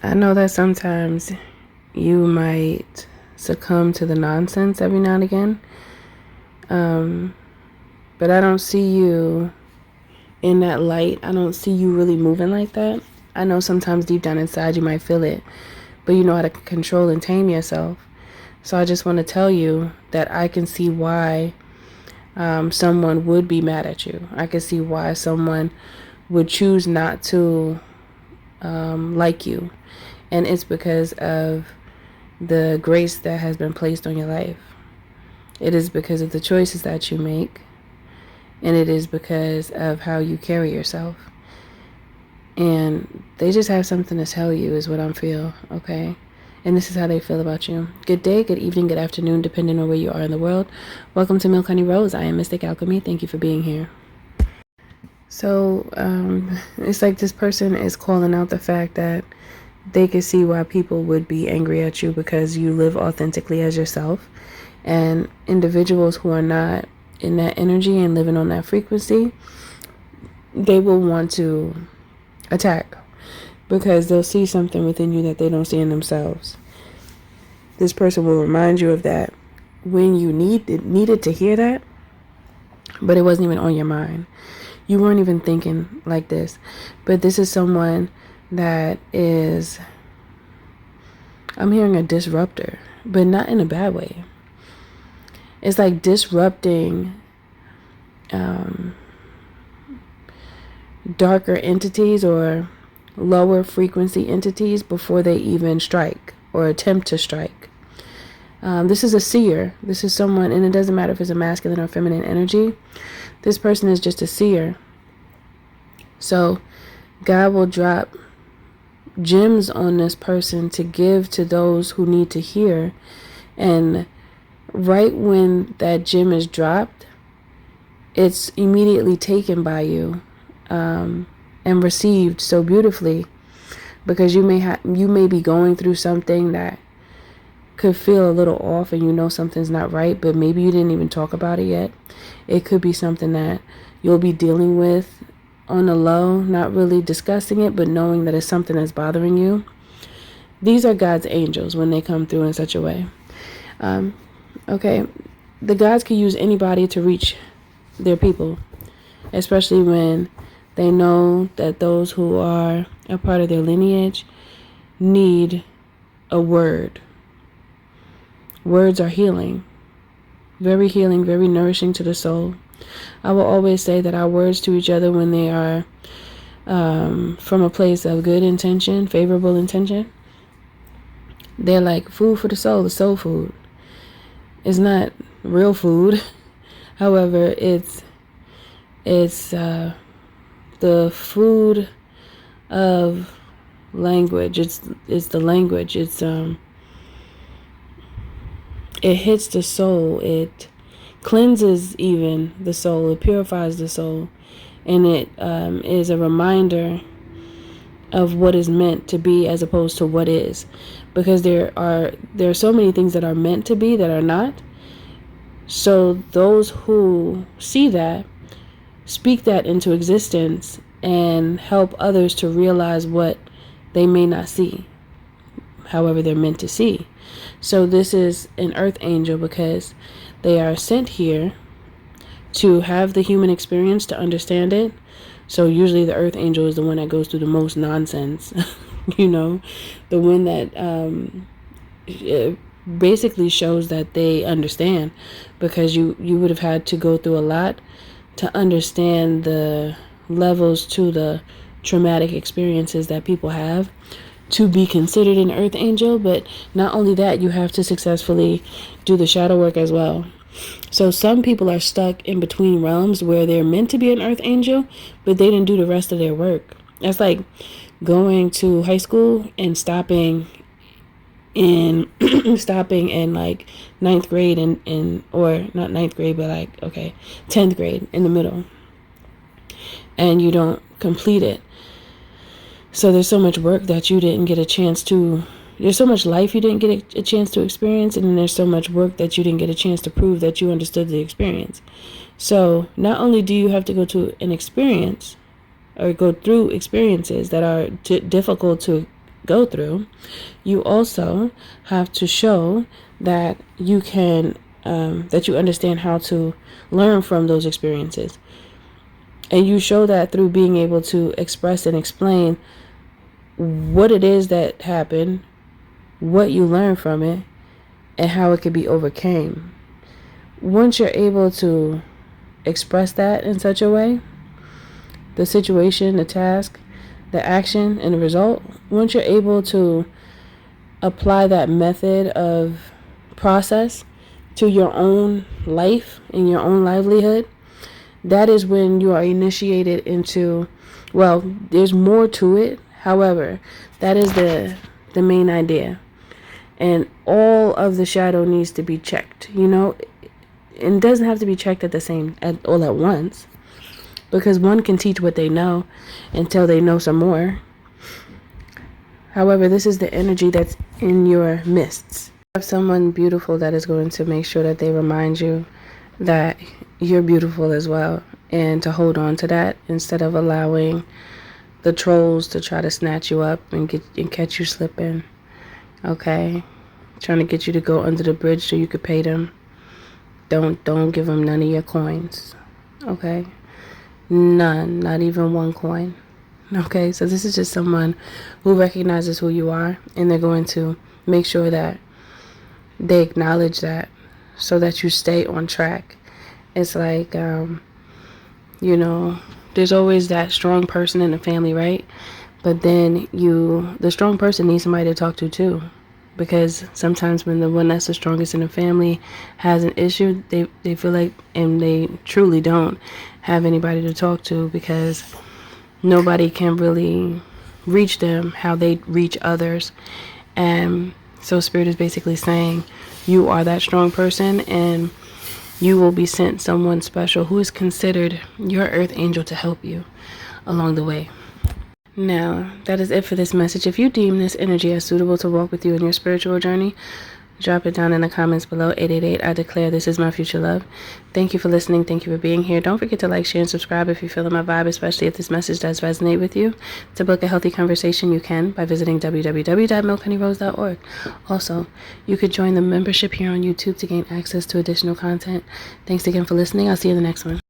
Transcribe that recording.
I know that sometimes you might succumb to the nonsense every now and again, but I don't see you in that light. I don't see you really moving like that. I know sometimes deep down inside you might feel it, but you know how to control and tame yourself. So I just want to tell you that I can see why someone would be mad at you. I can see why someone would choose not to like you. And it's because of the grace that has been placed on your life. It is because of the choices that you make. And it is because of how you carry yourself. And they just have something to tell you is what I feel, okay? And this is how they feel about you. Good day, good evening, good afternoon, depending on where you are in the world. Welcome to Milk Honey Rose. I am Mystic Alchemy. Thank you for being here. So, it's like this person is calling out the fact that they can see why people would be angry at you because you live authentically as yourself. And individuals who are not in that energy and living on that frequency, they will want to attack because they'll see something within you that they don't see in themselves. This person will remind you of that when you needed to hear that, but it wasn't even on your mind. You weren't even thinking like this. But this is someone that is, I'm hearing a disruptor, but not in a bad way. It's like disrupting darker entities or lower frequency entities before they even strike or attempt to strike. This is a seer. This is someone, and it doesn't matter if it's a masculine or feminine energy. This person is just a seer. So God will drop gems on this person to give to those who need to hear. And right when that gem is dropped, it's immediately taken by you and received so beautifully, because you may be going through something that could feel a little off and you know something's not right, but maybe you didn't even talk about it yet. It could be something that you'll be dealing with on the low, not really discussing it, but knowing that it's something that's bothering you. These are God's angels when they come through in such a way. Okay, the gods can use anybody to reach their people, especially when they know that those who are a part of their lineage need a word. Words are healing, very nourishing to the soul. I will always say that our words to each other, when they are from a place of good intention, favorable intention, they're like food for the soul food. It's not real food. However, it's the food of language. It's the language. It hits the soul. It cleanses even the soul. It purifies the soul. And it is a reminder of what is meant to be as opposed to what is. Because there are so many things that are meant to be that are not. So those who see that, speak that into existence and help others to realize what they may not see. However, they're meant to see. So this is an earth angel because they are sent here to have the human experience, to understand it. So usually the earth angel is the one that goes through the most nonsense, the one that basically shows that they understand, because you would have had to go through a lot to understand the levels to the traumatic experiences that people have to be considered an earth angel. But not only that, you have to successfully do the shadow work as well. So some people are stuck in between realms where they're meant to be an earth angel, but they didn't do the rest of their work. That's like going to high school and stopping in like ninth grade or not ninth grade, but 10th grade in the middle, and you don't complete it. So there's so much work that you didn't get a chance to, there's so much life you didn't get a chance to experience, and then there's so much work that you didn't get a chance to prove that you understood the experience. So not only do you have to go to an experience or go through experiences that are difficult to go through, you also have to show that you can, that you understand how to learn from those experiences. And you show that through being able to express and explain what it is that happened, what you learned from it, and how it could be overcame. Once you're able to express that in such a way, the situation, the task, the action, and the result, once you're able to apply that method of process to your own life and your own livelihood, that is when you are initiated into, well, there's more to it. However, that is the main idea. And all of the shadow needs to be checked, and it doesn't have to be checked all at once, because one can teach what they know until they know some more. However, this is the energy that's in your midst. You have someone beautiful that is going to make sure that they remind you that you're beautiful as well, and to hold on to that instead of allowing the trolls to try to snatch you up and catch you slipping. Okay, trying to get you to go under the bridge so you could pay them. Don't give them none of your coins. Okay, none, not even one coin. Okay, so this is just someone who recognizes who you are, and they're going to make sure that they acknowledge that so that you stay on track. It's like, there's always that strong person in the family, right? But then the strong person needs somebody to talk to too. Because sometimes when the one that's the strongest in the family has an issue, they feel like, and they truly don't have anybody to talk to, because nobody can really reach them how they reach others. And so Spirit is basically saying, you are that strong person, and you will be sent someone special who is considered your earth angel to help you along the way. Now, that is it for this message. If you deem this energy as suitable to walk with you in your spiritual journey, drop it down in the comments below. 888, I declare this is my future love. Thank you for listening. Thank you for being here. Don't forget to like, share, and subscribe if you feel my vibe, especially if this message does resonate with you. To book a healthy conversation, you can by visiting www.milkhoney.rose.org. Also, you could join the membership here on YouTube to gain access to additional content. Thanks again for listening. I'll see you in the next one.